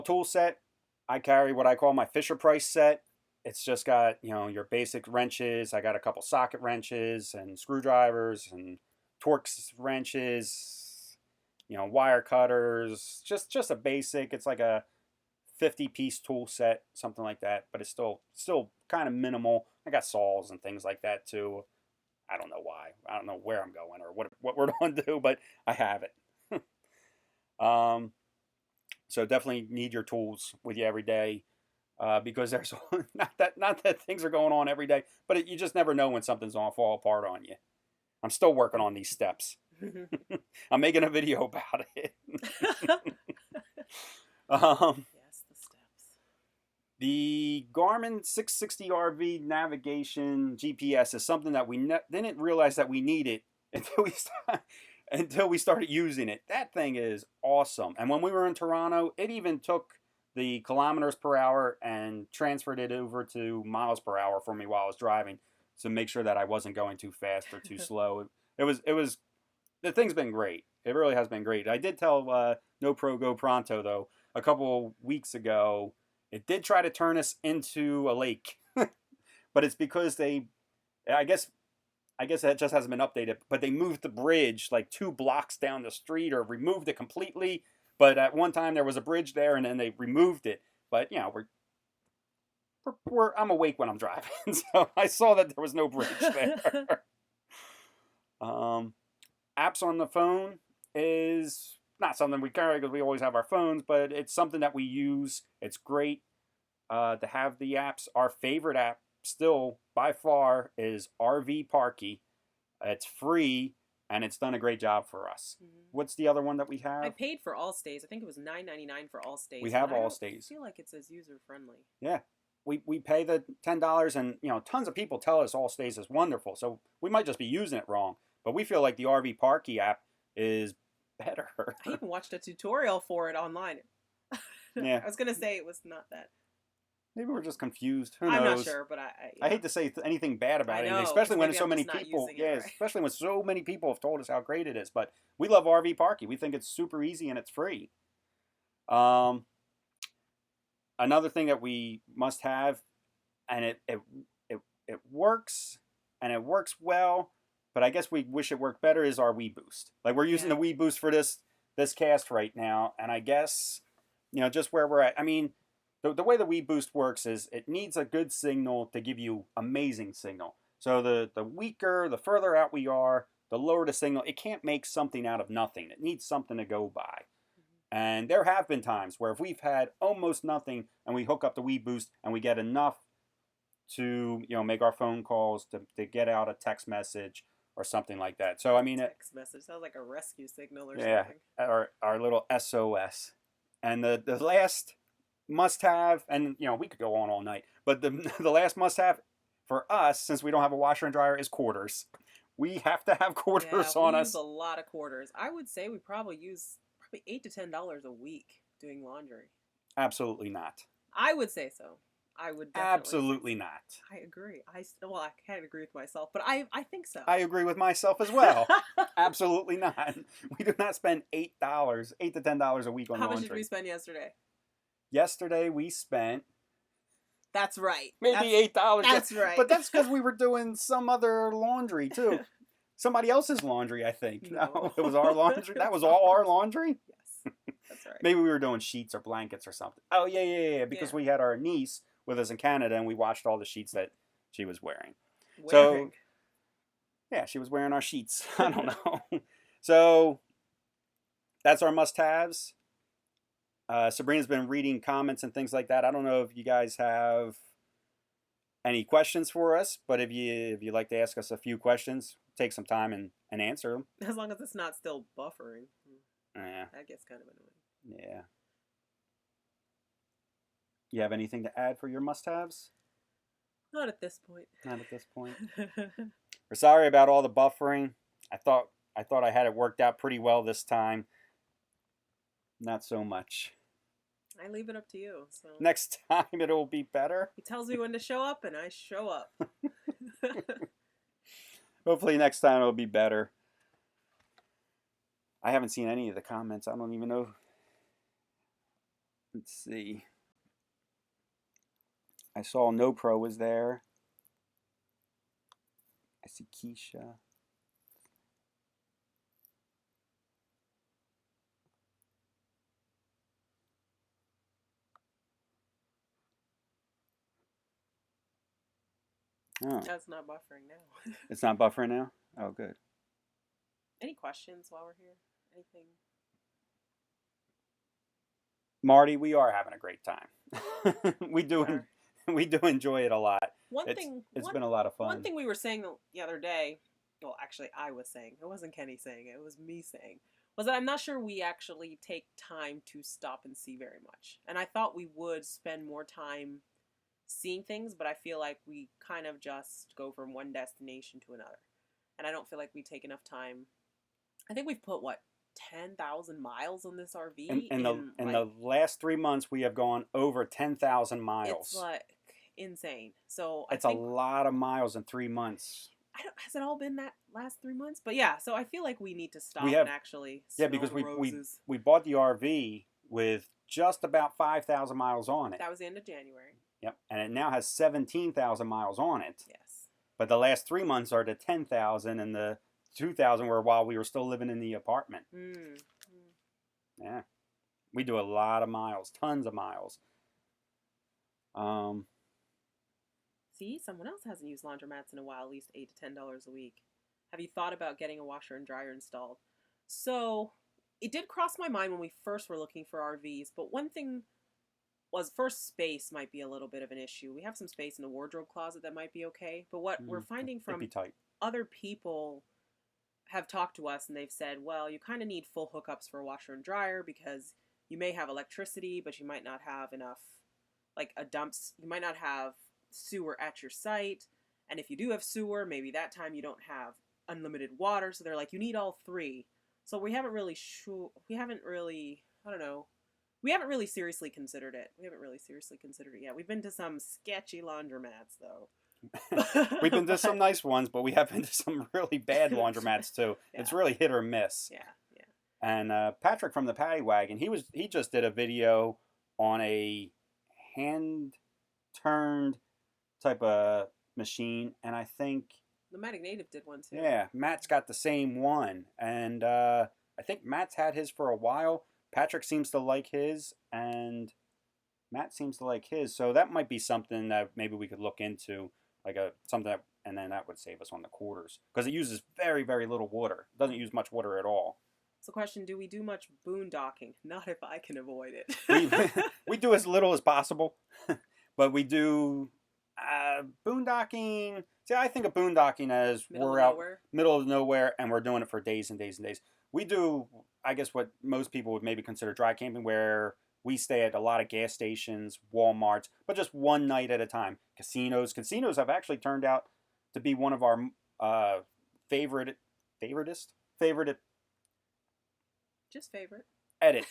tool set, I carry what I call my Fisher Price set. It's just got, your basic wrenches. I got a couple socket wrenches and screwdrivers and Torx wrenches, wire cutters. Just a basic. It's like a 50-piece tool set, something like that, but it's still kind of minimal. I got saws and things like that too. I don't know why. I don't know where I'm going or what we're going to do, but I have it. um, so definitely need your tools with you every day, because there's not that things are going on every day, but you just never know when something's gonna fall apart on you. I'm still working on these steps. I'm making a video about it. Yes, the steps. The Garmin 660RV navigation GPS is something that we didn't realize that we needed until we started using it. That thing is awesome. And when we were in Toronto, it even took the kilometers per hour and transferred it over to miles per hour for me while I was driving to make sure that I wasn't going too fast or too slow. It was the thing's been great. It really has been great. I did tell No Pro Go Pronto though a couple weeks ago. It did try to turn us into a lake, but it's because I guess that just hasn't been updated. But they moved the bridge like 2 blocks down the street, or removed it completely. But at one time there was a bridge there, and then they removed it. But I'm awake when I'm driving, so I saw that there was no bridge there. um, Apps on the phone is not something we carry because we always have our phones, but it's something that we use. It's great to have the apps. Our favorite app still by far is RV Parky. It's free and it's done a great job for us. Mm-hmm. What's the other one that we have? I paid for all stays. I think it was $9.99 for all stays. We have all stays. I feel like it's as user friendly. Yeah. We pay the $10, and tons of people tell us all stays is wonderful. So we might just be using it wrong, but we feel like the RV Parky app is better. I even watched a tutorial for it online. Yeah. I was gonna say it was not that. Maybe we're just confused. Who knows? I'm not sure, but I hate to say anything bad about anything, especially when so many people. Yeah, right. Especially when so many people have told us how great it is. But we love RV Parky. We think it's super easy and it's free. Another thing that we must have, and it works, and it works well, but I guess we wish it worked better, is our Wii Boost. Like we're using the Wii Boost for this cast right now, and I guess just where we're at. I mean, the way the Wii Boost works is it needs a good signal to give you amazing signal. So the weaker, the further out we are, the lower the signal. It can't make something out of nothing. It needs something to go by. And there have been times where if we've had almost nothing and we hook up the Wii Boost and we get enough to make our phone calls, to get out a text message or something like that. So I mean, text message sounds like a rescue signal or something. Yeah, our little SOS. And the last must-have, and we could go on all night, but the last must-have for us, since we don't have a washer and dryer, is quarters. We have to have quarters on us. We use a lot of quarters. I would say we probably use $8 to $10 a week doing laundry. Absolutely not. I would say so. I would definitely absolutely not. I agree. I can't agree with myself, but I think so. I agree with myself as well. Absolutely not. We do not spend $8 to $10 a week on laundry. How much did we spend yesterday? Yesterday we spent. That's right. Maybe $8. That's right. But that's because we were doing some other laundry too. Somebody else's laundry, I think. No, it was our laundry. That was all our laundry? Yes, that's right. Maybe we were doing sheets or blankets or something. Oh, yeah. Because we had our niece with us in Canada, and we watched all the sheets that she was wearing. So, yeah, she was wearing our sheets. I don't know. So, that's our must-haves. Sabrina's been reading comments and things like that. I don't know if you guys have any questions for us, but if you'd like to ask us a few questions, take some time and answer them. As long as it's not still buffering. Yeah. That gets kind of annoying. Yeah. You have anything to add for your must-haves? Not at this point. Not at this point. We're sorry about all the buffering. I thought I had it worked out pretty well this time. Not so much. I leave it up to you. So next time it'll be better. He tells me when to show up, and I show up. Hopefully next time it'll be better. I haven't seen any of the comments. I don't even know. Let's see. I saw No Pro was there. I see Keisha. Oh, That's not buffering now. it's not buffering now? Oh, good. Any questions while we're here? Anything? Marty, we are having a great time. we We do are. we do enjoy it a lot. One It's thing, it's one been a lot of one fun. thing we were saying the other day. Well, actually, I was saying it wasn't Kenny saying it. It was me saying was that I'm not sure we actually take time to stop and see very much. And I thought we would spend more time seeing things, but I feel like we kind of just go from one destination to another. And I don't feel like we take enough time. I think we've put what 10,000 miles on this In RV in the in in like the last 3 months, we have gone over 10,000 it's miles. like insane. So I It's a think lot of miles in 3 months. I don't has it all been that last 3 months? But yeah, so I feel like we need to We stop and have actually Yeah, smell because the we roses. we bought the RV with just about 5,000 miles on it. That was the end of January. Yep, and it now has 17,000 miles on it. Yes. But the last 3 months are the 10,000, and the 2,000 were while we were still living in the apartment. Mm. Yeah, we do a lot of miles, tons of miles. Um, See, someone else hasn't used laundromats in a while, at least $8 to $10 a week. Have you thought about getting a washer and dryer installed? So it did cross my mind when we first were looking for RVs, but one thing was first space might be a little bit of an issue. We have some space in the wardrobe closet that might be okay, but what we're finding it'd be from tight. other people have talked to us and they've said, well, you kind of need full hookups for a washer and dryer because you may have electricity, but you might not have enough, like a dumps. You might not have sewer at your site. And if you do have sewer, maybe that time you don't have unlimited water. So they're like, you need all three. So we haven't really, I don't know. We haven't really seriously considered it. We haven't really seriously considered it yet. We've been to some sketchy laundromats, though. We've been to some But nice ones, but we have been to some really bad laundromats too. yeah, It's really hit or miss. yeah, yeah. And Patrick from the Paddy Wagon, he just did a video on a hand turned type of machine, and I think The Nomadic Native did one too. yeah, Matt's got the same one, and I think Matt's had his for a while. Patrick seems to like his, and Matt seems to like his. So that might be something that maybe we could look into, like a something that, and then that would save us on the quarters because it uses very very little water. It doesn't use much water at all. So, question: do we do much boondocking? Not if I can avoid it. We we do as little as possible, but we do boondocking. See, I think of boondocking as Middle we're of out nowhere. middle of nowhere and we're doing it for days and days and days. We do, I guess, what most people would maybe consider dry camping, where we stay at a lot of gas stations, Walmarts, but just one night at a time. Casinos have actually turned out to be one of our favorite, favorite Just favorite. edit.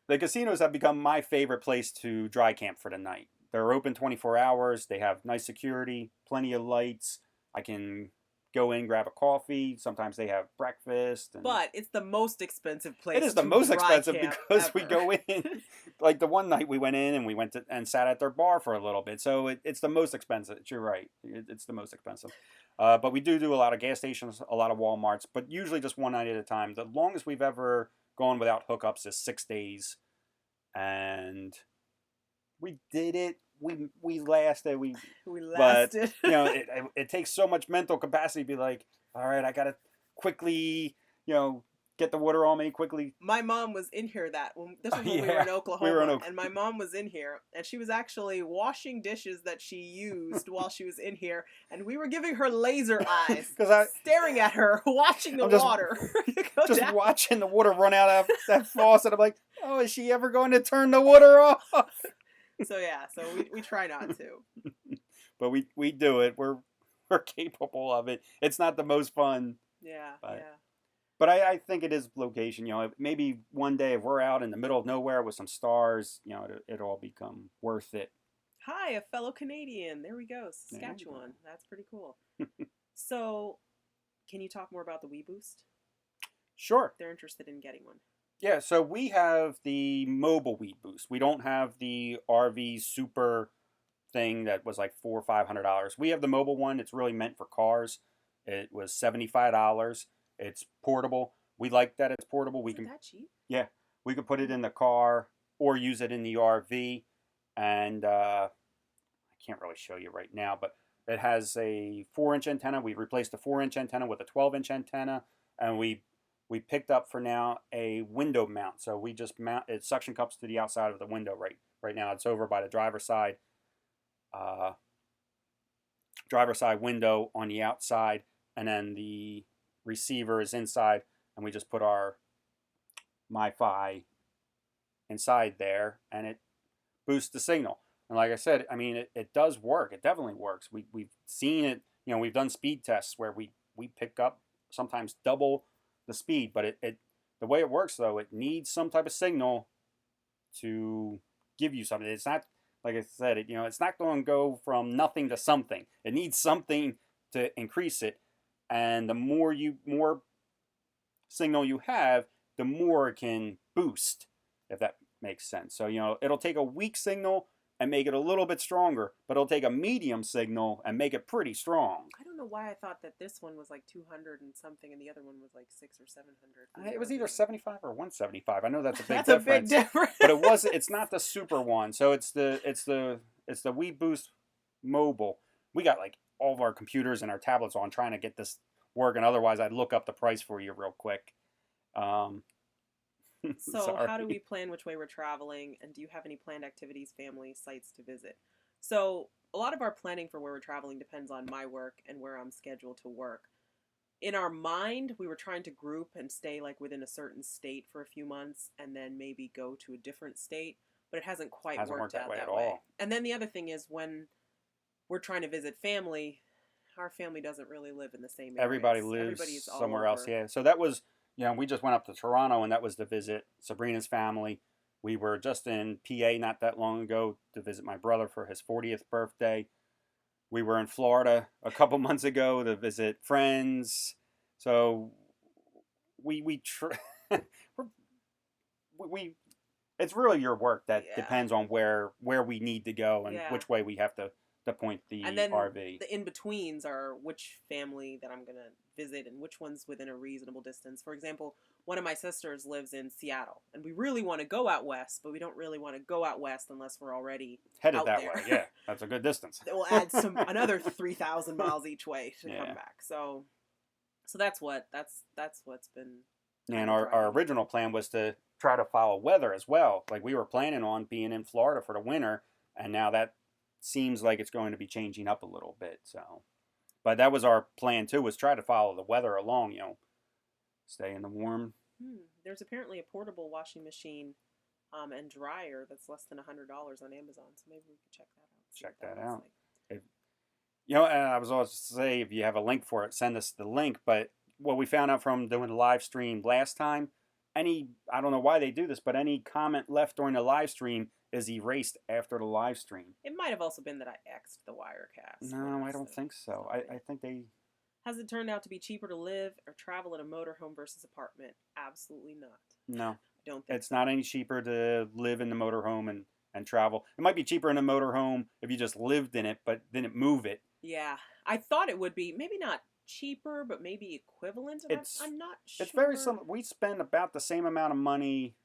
The casinos have become my favorite place to dry camp for the night. They're open 24 hours. They have nice security, plenty of lights. I can go in, grab a coffee. Sometimes they have breakfast. And But it's the most expensive place. it is the to most dry expensive camp because we ever. go in. Like the one night we went in and we went to, and sat at their bar for a little bit. So it's the most expensive. You're right. It's the most expensive. But we do a lot of gas stations, a lot of Walmarts, but usually just one night at a time. The longest we've ever gone without hookups is 6 days. And we did it. We lasted. We But lasted. it takes so much mental capacity to be like, all right, I gotta quickly, get the water on me quickly. My mom was in here this was when we were Yeah, in Oklahoma, we were in Oklahoma. and my mom was in here, and she was actually washing dishes that she used while she was in here, and we were giving her laser eyes, because staring at her, watching the I'm just water go just down. watching the water run out of that faucet. I'm like, oh, is she ever going to turn the water off? So yeah, so we try not to. But we do it. We're capable of it. It's not the most fun. Yeah, But yeah. But I think it is location. Maybe one day if we're out in the middle of nowhere with some stars, it'll all become worth it. Hi, a fellow Canadian. There we go, Saskatchewan. That's pretty cool. So, can you talk more about the Wii Boost? Sure. They're interested in getting one. Yeah, so we have the mobile weed boost. We don't have the RV super thing that was like $400 or $500. We have the mobile one. It's really meant for cars. It was $75. It's portable. We like that it's portable. We Is it can, that cheap? yeah, we could put it Mm. in the car or use it in the RV. And I can't really show you right now, but it has a 4-inch antenna. We replaced the 4-inch antenna with a 12-inch antenna, and we picked up for now a window mount. So we just mount it, suction cups to the outside of the window right now. It's over by the uh, driver's side window on the outside, and then the receiver is inside, and we just put our MiFi inside there, and it boosts the signal. And like I said, I mean, it does work. It definitely works. We've seen it. You know, we've done speed tests where we pick up sometimes double the speed, but it the way it works though, it needs some type of signal to give you something. It's not like I said, it's not going to go from nothing to something. It needs something to increase it, and the more signal you have, the more it can boost, if that makes sense. So, it'll take a weak signal and make it a little bit stronger, but it'll take a medium signal and make it pretty strong. I don't know why I thought that this one was like 200 and something, and the other one was like 600 or 700 for the It was either RV. 75 or 175. I know that's a big That's a big difference, difference. but it's not the super one. So it's the We Boost Mobile. We got like all of our computers and our tablets on trying to get this working. Otherwise, I'd look up the price for you real quick. Um, So, how do we sorry. plan which way we're traveling, and do you have any planned activities, family, sites to visit? So, a lot of our planning for where we're traveling depends on my work and where I'm scheduled to work. In our mind, we were trying to group and stay like within a certain state for a few months and then maybe go to a different state, but it hasn't quite Hasn't worked worked that out way at that way. all. And then the other thing is when we're trying to visit family, our family doesn't really live in the same Everybody areas. lives Everybody's all somewhere else. over. Yeah. So that was, we just went up to Toronto, and that was to visit Sabrina's family. We were just in PA not that long ago to visit my brother for his 40th birthday. We were in Florida a couple months ago to visit friends. So we it's really your work that Yeah. depends on where we need to go and Yeah. which way we have to point And the then RV. the in betweens are which family that I'm going to visit and which one's within a reasonable distance. For example, one of my sisters lives in Seattle, and we really want to go out west, but we don't really want to go out west unless we're already Headed out that way, there. yeah, that's a good distance. That will add some another 3,000 miles each way to come Yeah. back. So that's what's been kind And of our driving it. original plan was to try to follow weather as well. Like we were planning on being in Florida for the winter, and now that seems like it's going to be changing up a little bit. So, but that was our plan too, was try to follow the weather along. Stay in the warm. There's apparently a portable washing machine and dryer that's less than $100 on Amazon. So maybe we could check that out. See Check what that looks out. like. If, and I was always to say if you have a link for it, send us the link. But what we found out from doing the live stream last time, I don't know why they do this, but any comment left during the live stream is erased after the live stream. It might have also been that I X'd the Wirecast. No, I don't think so. I think they. Has it turned out to be cheaper to live or travel in a motorhome versus apartment? Absolutely not. No, I don't think it's so. not any cheaper to live in the motorhome and travel. It might be cheaper in a motorhome if you just lived in it, but didn't move it. Yeah, I thought it would be maybe not cheaper, but maybe equivalent. And It's I'm not it's very sure. similar. We spend about the same amount of money.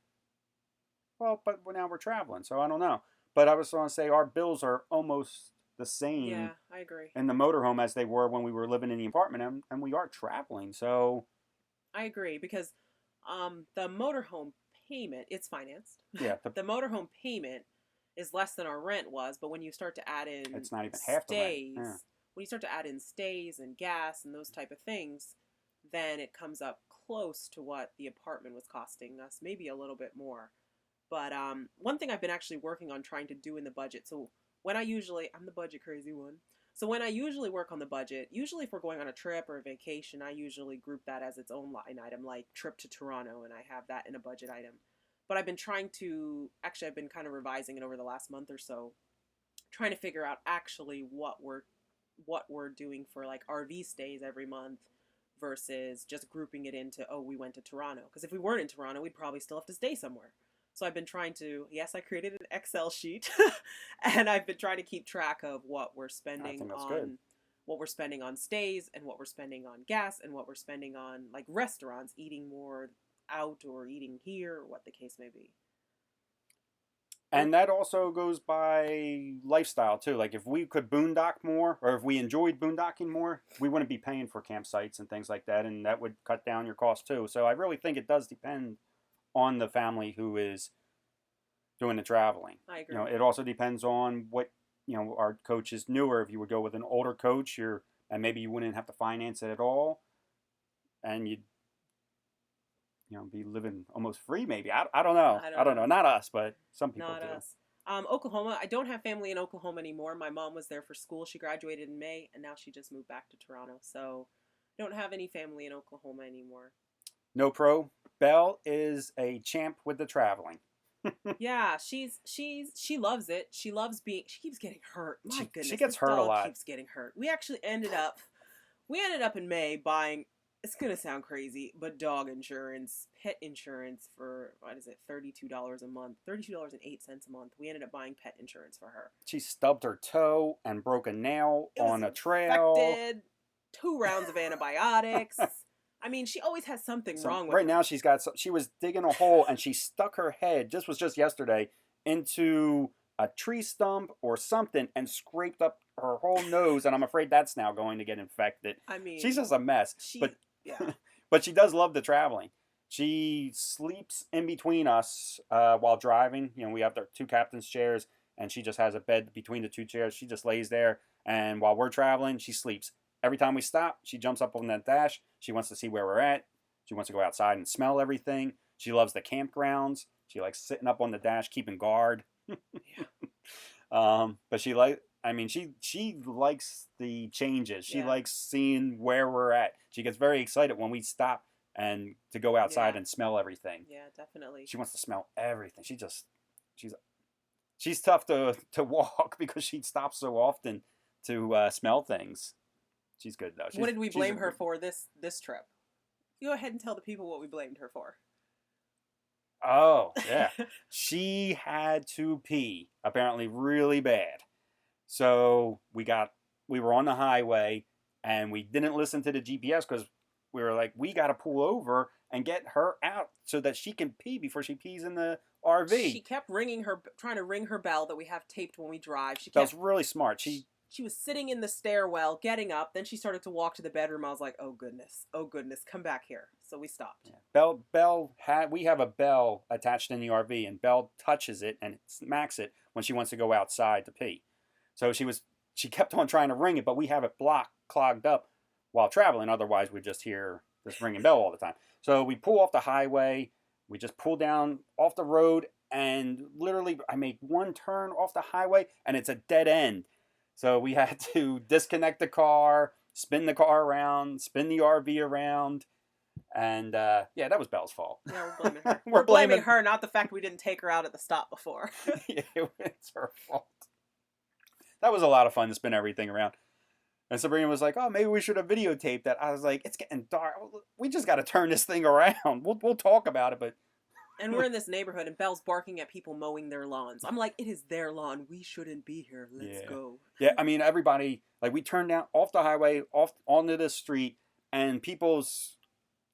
Well, but now we're traveling, so I don't know. But I was going to say our bills are almost the same Yeah, I agree. in the motorhome as they were when we were living in the apartment, and we are traveling. So I agree because the motorhome payment, it's financed. yeah, The motorhome payment is less than our rent was, but when you start to add in it's not even half the rent. stays, Yeah. when you start to add in stays and gas and those type of things, then it comes up close to what the apartment was costing us, maybe a little bit more. But one thing I've been actually working on trying to do in the budget. So I'm the budget crazy one. So when I usually work on the budget, usually if we're going on a trip or a vacation, I usually group that as its own line item, like trip to Toronto, and I have that in a budget item. But I've been kind of revising it over the last month or so, trying to figure out actually what we're doing for like RV stays every month versus just grouping it into, oh, we went to Toronto. Because if we weren't in Toronto, we'd probably still have to stay somewhere. So I've been trying to, yes, I created an Excel sheet and I've been trying to keep track of I think that's good. what we're spending on stays and what we're spending on gas and what we're spending on like restaurants, eating more out or eating here or what the case may be. And that also goes by lifestyle too. Like if we could boondock more, or if we enjoyed boondocking more, we wouldn't be paying for campsites and things like that, and that would cut down your costs too. So I really think it does depend on the family who is doing the traveling. I agree. You know, it also depends on what, you know, our coach is newer. If you would go with an older coach, and maybe you wouldn't have to finance it at all, and you'd, you know, be living almost free. Maybe I don't know. I don't know. Not us, but some people Not do. us. Oklahoma. I don't have family in Oklahoma anymore. My mom was there for school. She graduated in May, and now she just moved back to Toronto. So, don't have any family in Oklahoma anymore. No pro. Belle is a champ with the traveling. Yeah, she loves it. She loves being. She keeps getting hurt. My goodness, she gets this hurt a dog lot. Keeps getting hurt. We actually ended up in May buying. It's gonna sound crazy, but dog insurance, pet insurance for what is it, $32 a month, $32.08 a month. We ended up buying pet insurance for her. She stubbed her toe and broke a nail It was on a trail. infected. 2 rounds of antibiotics. I mean, she always has something wrong with right her. now she was digging a hole and she stuck her head, this was just yesterday, into a tree stump or something and scraped up her whole nose, and I'm afraid that's now going to get infected. I mean, she's just a mess. Yeah. But she does love the traveling. She sleeps in between us while driving. You know, we have the 2 captain's chairs, and she just has a bed between the 2 chairs. She just lays there, and while we're traveling, she sleeps. Every time we stop, she jumps up on that dash. She wants to see where we're at. She wants to go outside and smell everything. She loves the campgrounds. She likes sitting up on the dash, keeping guard. But she likes the changes. She likes seeing where we're at. She gets very excited when we stop and to go outside and smell everything. Yeah, definitely. She wants to smell everything. She's tough to walk because she stops so often to smell things. She's good though. What did we blame her for this trip? Go ahead and tell the people what we blamed her for. Oh, yeah. She had to pee, apparently really bad. So we were on the highway and we didn't listen to the GPS because we were like, we got to pull over and get her out so that she can pee before she pees in the RV. She kept trying to ring her bell that we have taped when we drive. That's really smart. She was sitting in the stairwell, getting up. Then she started to walk to the bedroom. I was like, oh goodness, come back here. So we stopped. Yeah. We have a bell attached in the RV, and Belle touches it and smacks it when she wants to go outside to pee. So she kept on trying to ring it, but we have it clogged up while traveling. Otherwise, we just hear this ringing bell all the time. So we pull off the highway. We just pull down off the road, and literally I make one turn off the highway, and it's a dead end. So we had to disconnect the car, spin the car around, spin the RV around, and yeah, that was Belle's fault. Yeah, we're blaming her. We're blaming her, not the fact we didn't take her out at the stop before. Yeah, it's her fault. That was a lot of fun to spin everything around. And Sabrina was like, oh, maybe we should have videotaped that. I was like, it's getting dark. We just got to turn this thing around. We'll talk about it, but... And we're in this neighborhood, and Belle's barking at people mowing their lawns. I'm like, it is their lawn. We shouldn't be here. Let's go. Yeah, I mean, everybody, like, we turned down off the highway, off onto the street, and people's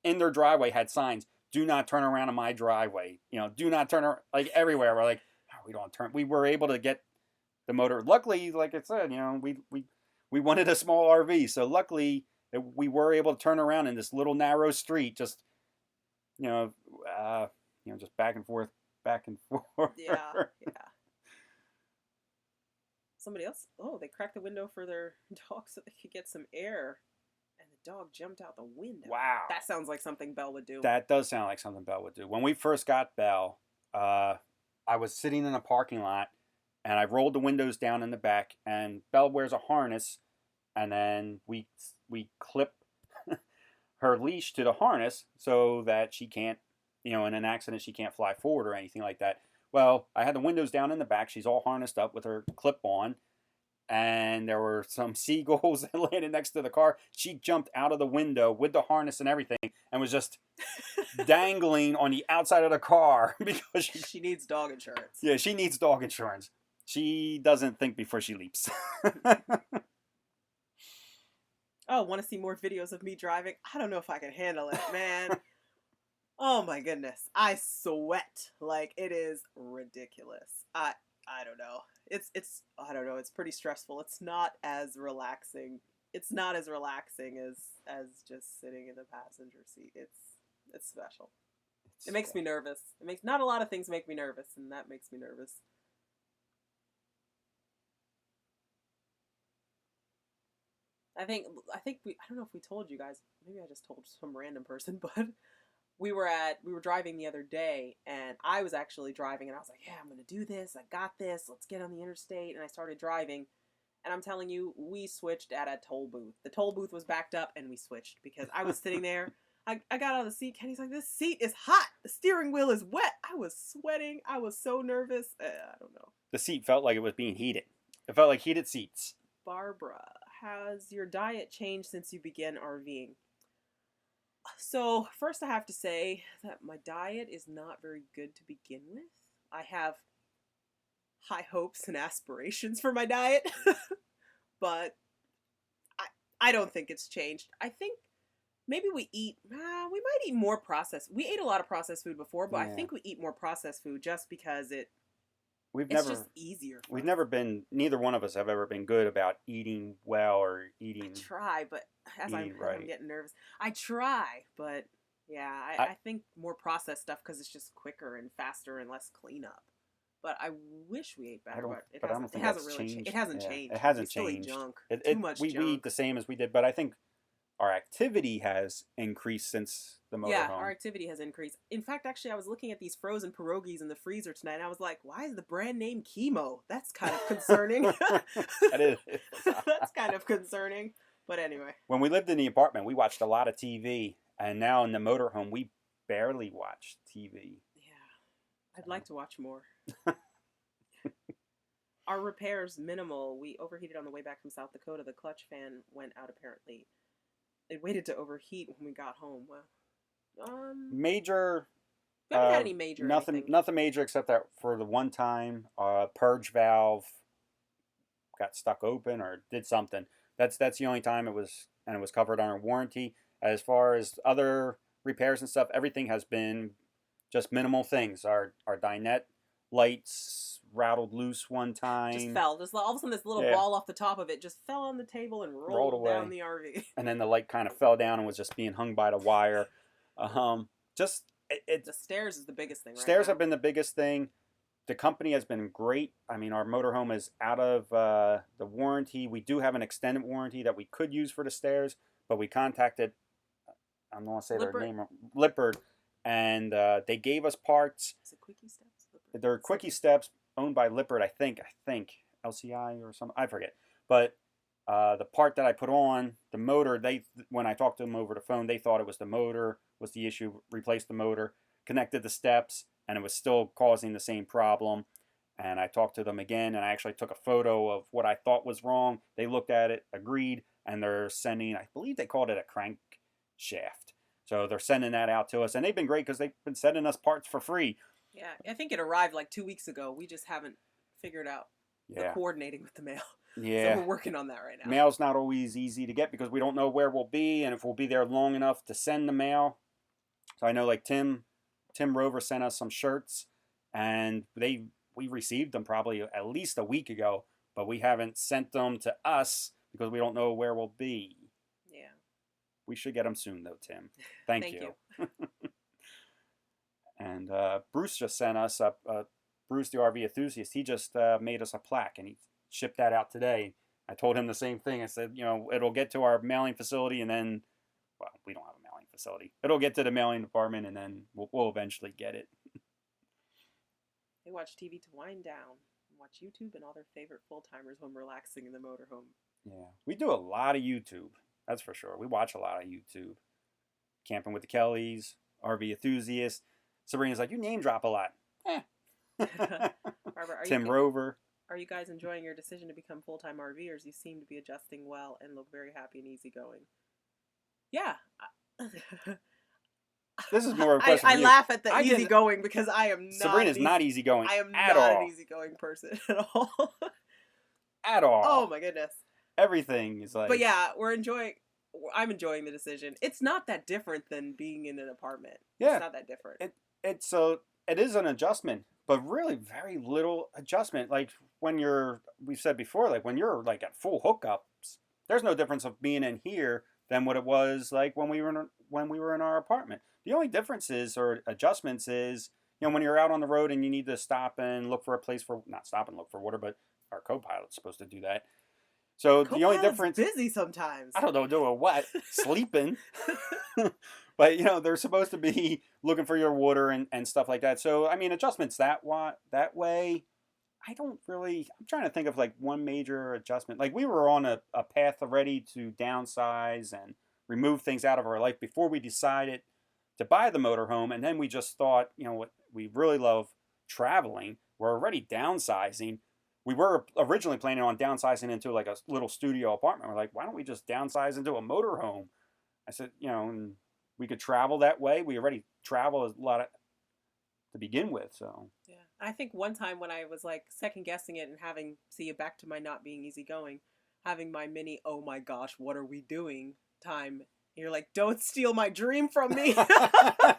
in their driveway had signs, do not turn around in my driveway. You know, do not turn around, like, everywhere. We're like, oh, we don't turn. We were able to get the motor. Luckily, like I said, you know, we wanted a small RV, so luckily we were able to turn around in this little narrow street, just, just back and forth. Yeah. Somebody else, they cracked the window for their dog so they could get some air. And the dog jumped out the window. Wow. That sounds like something Belle would do. That does sound like something Belle would do. When we first got Belle, I was sitting in a parking lot, and I rolled the windows down in the back, and Belle wears a harness, and then we clip her leash to the harness so that she can't, in an accident, she can't fly forward or anything like that. Well, I had the windows down in the back. She's all harnessed up with her clip on, and there were some seagulls that landed next to the car. She jumped out of the window with the harness and everything and was just dangling on the outside of the car because She needs dog insurance. yeah, she needs dog insurance. She doesn't think before she leaps. Oh, want to see more videos of me driving? I don't know if I can handle it, man. Oh my goodness. I sweat. Like it is ridiculous. I don't know. It's I don't know, it's pretty stressful. It's not as relaxing. It's not as relaxing as just sitting in the passenger seat. It's special. It makes me nervous. It makes not a lot of things make me nervous, and that makes me nervous. I think we I don't know if we told you guys. Maybe I just told some random person, but we were driving the other day, and I was actually driving, and I was like, yeah, I'm gonna do this. I got this. Let's get on the interstate. And I started driving, and I'm telling you, we switched at a toll booth. The toll booth was backed up, and we switched because I was sitting there. I got out of the seat. Kenny's like, this seat is hot. The steering wheel is wet. I was sweating. I was so nervous. I don't know. The seat felt like it was being heated. It felt like heated seats. Barbara, has your diet changed since you began RVing? So, first, I have to say that my diet is not very good to begin with. I have high hopes and aspirations for my diet, but I, I don't think it's changed. I think maybe we might eat more processed. We ate a lot of processed food before, but I Yeah. think we eat more processed food just because We've it's never just easier for we've us. never been neither one of us have ever been good about eating well or I eating try, but eating as I'm right. getting nervous, I try, but yeah, I I think more processed stuff because it's just quicker and faster and less cleanup. But I wish we ate I better, don't but but I don't it think hasn't that's really it changed. hasn't Yeah, it changed. We hasn't still eat changed. junk, It, too it much we eat junk. the same as we did, but I think our activity has increased since the Yeah, our motorhome. activity has increased. In fact, actually, I was looking at these frozen pierogies in the freezer tonight, and I was like, why is the brand name Chemo? That's kind of concerning. That is. That's kind of concerning. But anyway, When we lived in the apartment, we watched a lot of TV, and now in the motorhome, we barely watch TV. yeah, I'd So. like to watch more. Our repairs minimal. We overheated on the way back from South Dakota. The clutch fan went out apparently. It waited to overheat when we got home. Well, Major, we haven't had any major nothing, anything. nothing major except that for the one time, purge valve got stuck open or did something. That's the only time it was, and it was covered under warranty. As far as other repairs and stuff, everything has been just minimal things. Our dinette lights rattled loose one Just time. fell. Just all of a sudden, this little Yeah, ball off the top of it just fell on the table and rolled rolled down away, the RV. and then the light kind of fell down and was just being hung by the wire. Just it The stairs is the biggest thing right stairs now. have been the biggest thing. The company has been great. I mean, our motorhome is out of the warranty. We do have an extended warranty that we could use for the stairs, but we contacted, I don't want to say their Lippert. name, Lippert, and they gave us parts. Is it Quickie Steps? They're Quickie Steps owned by Lippert, I think LCI or something. I forget. But the part that I put on the motor, they when I talked to them over the phone, they thought it was the motor was the issue. Replaced the motor, connected the steps, and it was still causing the same problem. And I talked to them again, and I actually took a photo of what I thought was wrong. They looked at it, agreed, and they're sending, I believe they called it a crank shaft. So they're sending that out to us, and they've been great because they've been sending us parts for free. Yeah, I think it arrived like 2 weeks ago. We just haven't figured out the Yeah, coordinating with the mail. So yeah. we're working on that right now. Mail's not always easy to get because we don't know where we'll be and if we'll be there long enough to send the mail. So I know like Tim Rover sent us some shirts, and we received them probably at least a week ago, but we haven't sent them to us because we don't know where we'll be. Yeah. We should get them soon though, Tim. Thank Thank you. you. And Bruce just sent us a Bruce the RV enthusiast. He just made us a plaque and he shipped that out today. I told him the same thing. I said, it'll get to our mailing facility and then, well, we don't have a mailing facility. It'll get to the mailing department and then we'll eventually get it. They watch TV to wind down, watch YouTube and all their favorite full timers when relaxing in the motorhome. Yeah, we do a lot of YouTube. That's for sure. We watch a lot of YouTube. Camping with the Kellys, RV enthusiasts. Sabrina's like, you name drop a lot. Eh. Barbara, Tim Rover. are you guys enjoying your decision to become full-time RVers? You seem to be adjusting well and look very happy and easygoing. Yeah. This is more of a question I for you. laugh at the I can, easygoing because Sabrina's not easygoing I am at not an all. easygoing person at all. At Oh all. my goodness. Everything is But like, yeah, I'm enjoying the decision. It's not that different than being in an apartment. It's yeah, not that different. it is an adjustment, but really very little adjustment. Like when we've said before, like when you're like at full hookups, there's no difference of being in here than what it was like when we were in our apartment. The only differences or adjustments is, when you're out on the road and you need to stop and look for a place for, not stop and look for water, but our co-pilot's supposed to do that. So the only Co-pilot's difference, busy sometimes. I don't know, doing what? Sleeping. But they're supposed to be looking for your water and stuff like that. So I mean, adjustments that way. I don't really. I'm trying to think of like one major adjustment. Like we were on a path already to downsize and remove things out of our life before we decided to buy the motorhome, and then we just thought, what we really love traveling. We're already downsizing. We were originally planning on downsizing into like a little studio apartment. We're like, why don't we just downsize into a motorhome? I said, and we could travel that way. We already travel a lot to begin with, so. Yeah, I think one time when I was like second guessing it and back to my not being easygoing, having my mini, oh my gosh, what are we doing time. You're like, don't steal my dream from me. I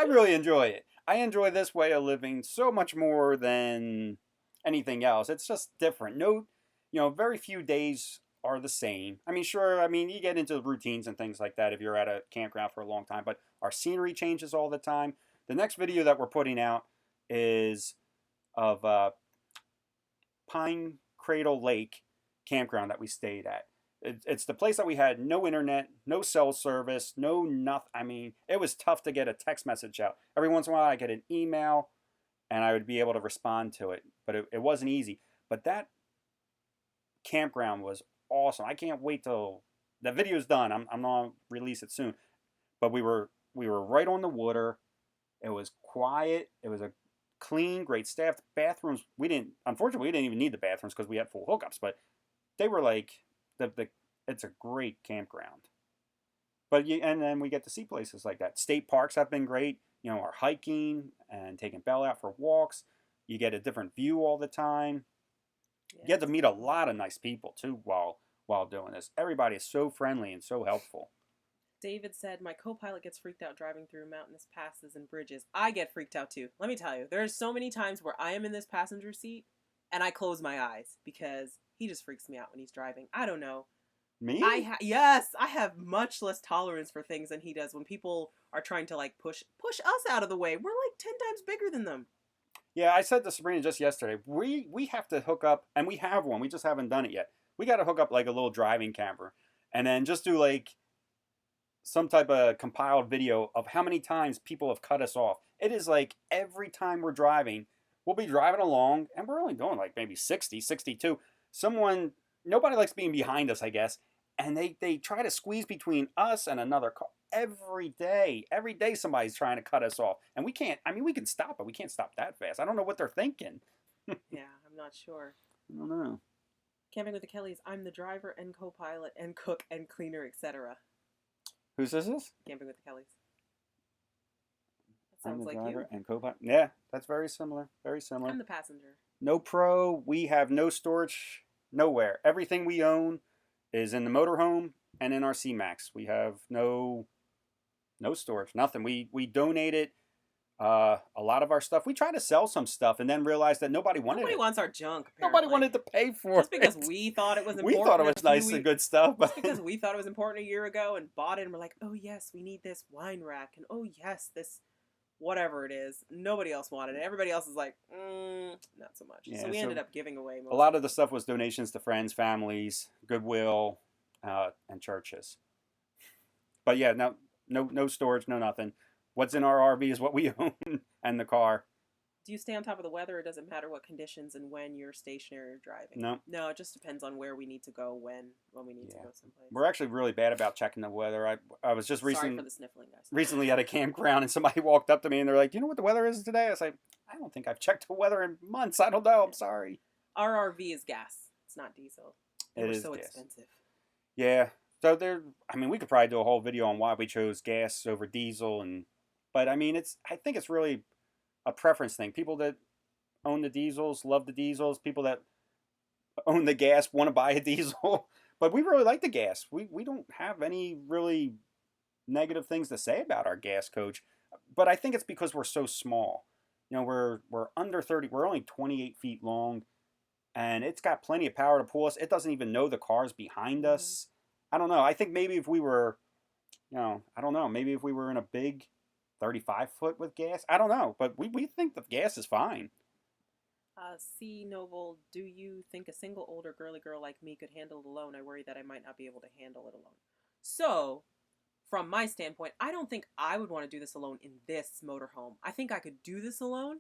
really enjoy it. I enjoy this way of living so much more than anything else. It's just different. No, very few days are the same. I mean, sure, you get into routines and things like that if you're at a campground for a long time, but our scenery changes all the time. The next video that we're putting out is of Pine Cradle Lake campground that we stayed at. It's the place that we had no internet, no cell service, no nothing. I mean, it was tough to get a text message out. Every once in a while, I get an email, and I would be able to respond to it, but it wasn't easy. But that campground was awesome. I can't wait till the video's done. I'm gonna release it soon. But we were right on the water. It was quiet. It was a clean, great staff. Bathrooms, unfortunately, we didn't even need the bathrooms because we had full hookups. But they were like it's a great campground. But and then we get to see places like that. State parks have been great. Our hiking and taking Belle out for walks. You get a different view all the time. Yeah. You get to meet a lot of nice people too while doing this. Everybody is so friendly and so helpful. David said, my co-pilot gets freaked out driving through mountainous passes and bridges. I get freaked out too. Let me tell you, there's so many times where I am in this passenger seat and I close my eyes because he just freaks me out when he's driving. I don't know. Me? Yes, I have much less tolerance for things than he does. When people are trying to like push us out of the way, we're like 10 times bigger than them. Yeah, I said to Sabrina just yesterday, we have to hook up, and we have one. We just haven't done it yet. We got to hook up like a little driving camera, and then just do like some type of compiled video of how many times people have cut us off. It is like every time we're driving, we'll be driving along, and we're only going like maybe 60, 62. Nobody likes being behind us, I guess. And they try to squeeze between us and another car every day. Every day somebody's trying to cut us off. And we can't, we can stop, but we can't stop that fast. I don't know what they're thinking. Yeah, I'm not sure. I don't know. Camping with the Kellys, I'm the driver and co-pilot and cook and cleaner, etc. Whose this is? Camping with the Kellys. That I'm sounds the like driver you. and co-pilot. Yeah, that's very similar. Very similar. I'm the passenger. No pro. We have no storage nowhere. Everything we own is in the motorhome and in our C-Max. We have no storage, nothing. We donated a lot of our stuff. We tried to sell some stuff and then realized that nobody wanted it. Nobody wants our junk, apparently. Nobody wanted to pay for Just because we thought it was important. We thought it was nice and good stuff. But just because we thought it was important a year ago and bought it and we're like, oh yes, we need this wine rack. And oh yes, this whatever it is. Nobody else wanted it. Everybody else is like, not so much. Yeah, so we ended up giving away most a lot of the stuff was donations to friends, families, Goodwill, and churches. But yeah, no storage, no nothing. What's in our RV is what we own and the car. Do you stay on top of the weather, or does it matter what conditions and when you're stationary or driving? No, it just depends on where we need to go when we need to go someplace. We're actually really bad about checking the weather. I was just Sorry for the sniffling, guys. Recently at a campground, and somebody walked up to me and they're like, "Do you know what the weather is today?" I was like, "I don't think I've checked the weather in months. I don't know. I'm sorry." Our RV is gas. It's not diesel. They It were is so gas. expensive. Yeah. So there. I mean, we could probably do a whole video on why we chose gas over diesel, but I mean, I think it's really a preference thing. People that own the diesels love the diesels. People that own the gas want to buy a diesel. But we really like the gas. We don't have any really negative things to say about our gas coach. But I think it's because we're so small. You know, we're under 30. We're only 28 feet long, and it's got plenty of power to pull us. It doesn't even know the cars behind Mm-hmm. us. I don't know. I think maybe if we were, I don't know. Maybe if we were in a big 35 foot with gas, I don't know. But we think the gas is fine. C. Noble, do you think a single older girly girl like me could handle it alone? I worry that I might not be able to handle it alone. So, from my standpoint, I don't think I would want to do this alone in this motorhome. I think I could do this alone,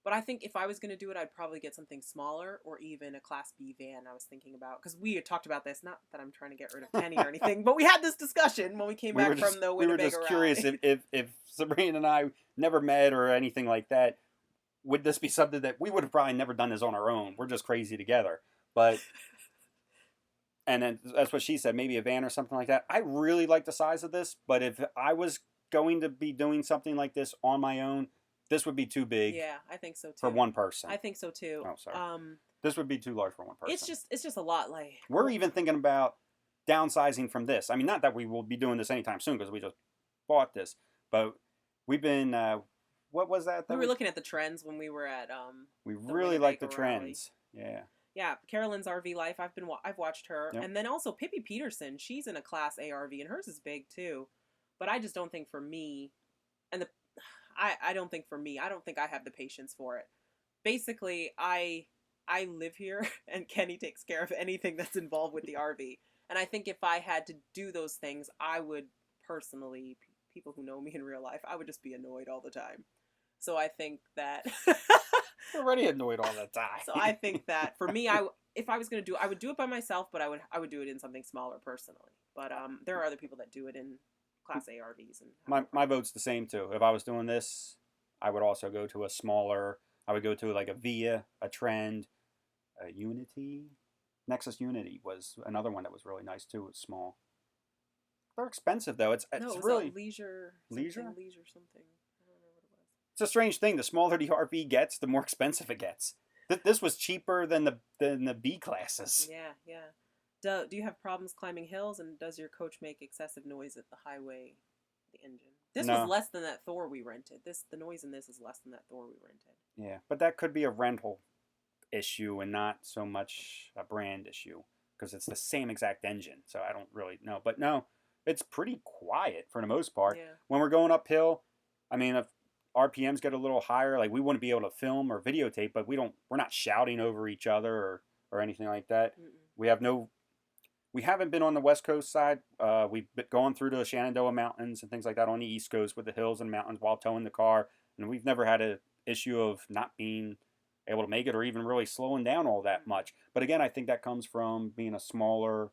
but I think if I was going to do it, I'd probably get something smaller or even a Class B van. I was thinking about because we had talked about this. Not that I'm trying to get rid of Kenny or anything, but we had this discussion when we came back from the We were Winnebago just curious rally. if Sabrina and I never met or anything like that, would this be something that we would have probably never done this on our own? We're just crazy together. But and then that's what she said, maybe a van or something like that. I really like the size of this, but if I was going to be doing something like this on my own, this would be too big Yeah, I think so for too. one person. I think so too. Oh, sorry. This would be too large for one person. It's just a lot. Like We're even thinking about downsizing from this. I mean, not that we will be doing this anytime soon because we just bought this, but we've been. What was that? we were looking at the trends when we were at We the really like the Winnebago rally. trends. Yeah. Yeah, Carolyn's RV life. I've watched her, Yep. and then also Pippi Peterson. She's in a Class A RV, and hers is big too. But I just don't think for me, and I don't think for me. I don't think I have the patience for it. Basically, I live here, and Kenny takes care of anything that's involved with the RV. And I think if I had to do those things, I would personally, people who know me in real life, I would just be annoyed all the time. So I think that We're already annoyed all the time. So I think that for me, if I was gonna do, I would do it by myself, but I would do it in something smaller personally. But there are other people that do it in Class A RVs and my vote's the same too. If I was doing this, I would also go to a smaller. I would go to like a Via, a Trend, a Unity. Nexus Unity was another one that was really nice too. It was small. They're expensive though. It's no, it was really a leisure leisure. something. I don't know what it was. It's a strange thing. The smaller the RV gets, the more expensive it gets. This was cheaper than the B classes. Yeah, yeah. Do you have problems climbing hills, and does your coach make excessive noise at the highway? The engine. This No. was less than that Thor we rented. The noise in this is less than that Thor we rented. Yeah, but that could be a rental issue and not so much a brand issue because it's the same exact engine. So I don't really know. But no, it's pretty quiet for the most part. Yeah. When we're going uphill, I mean, if RPMs get a little higher, like we wouldn't be able to film or videotape, but we're not shouting over each other or anything like that. Mm-mm. We haven't been on the West Coast side. We've been going through the Shenandoah Mountains and things like that on the East Coast with the hills and mountains while towing the car, and we've never had an issue of not being able to make it or even really slowing down all that much. But again, I think that comes from being a smaller